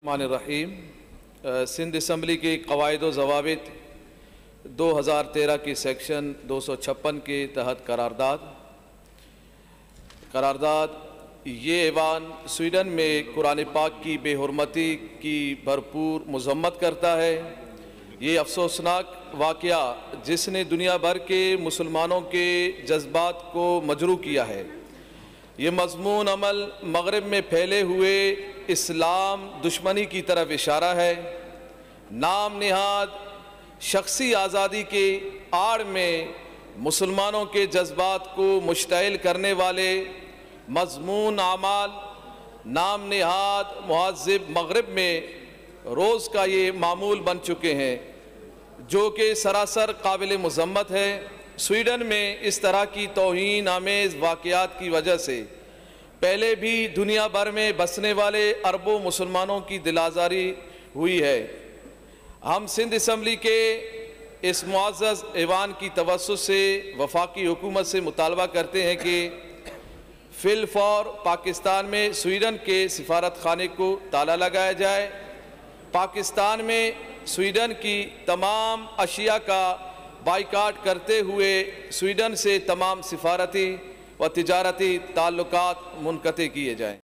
रहीम Sindh assembly के क़वाइद व ज़वाबित 2013 की सेक्शन 256 के तहत करारदाद ये ऐवान स्वीडन में कुरान पाक की बेहुरमती की भरपूर मज़म्मत करता है। ये अफसोसनाक वाक़या जिसने दुनिया भर के मुसलमानों के जज्बात को मजरू किया है। ये मज़मून अमल मग़रिब में फैले हुए इस्लाम दुश्मनी की तरफ इशारा है। नाम निहाद शख्सी आज़ादी के आड़ में मुसलमानों के जज्बात को मुश्तइल करने वाले मज़मून आमाल नाम निहाद मुहज़्ज़िब मग़रिब में रोज़ का ये मामूल बन चुके हैं, जो कि सरासर काबिल मज़म्मत है। स्वीडन में इस तरह की तौहीन आमेज़ वाक़यात की वजह से पहले भी दुनिया भर में बसने वाले अरबों मुसलमानों की दिल आज़ारी हुई है। हम सिंध असम्बली के इस मुअज़्ज़ज़ ऐवान की तवस्सुत से वफाकी हुकूमत से मुतालबा करते हैं कि फ़िल फ़ौर पाकिस्तान में स्वीडन के सिफारत खाने को ताला लगाया जाए। पाकिस्तान में स्वीडन की तमाम अशिया का बाइकाट करते हुए स्वीडन से तमाम सिफारती व तिजारती ताल्लुकात मुनक़ते किए जाएँ।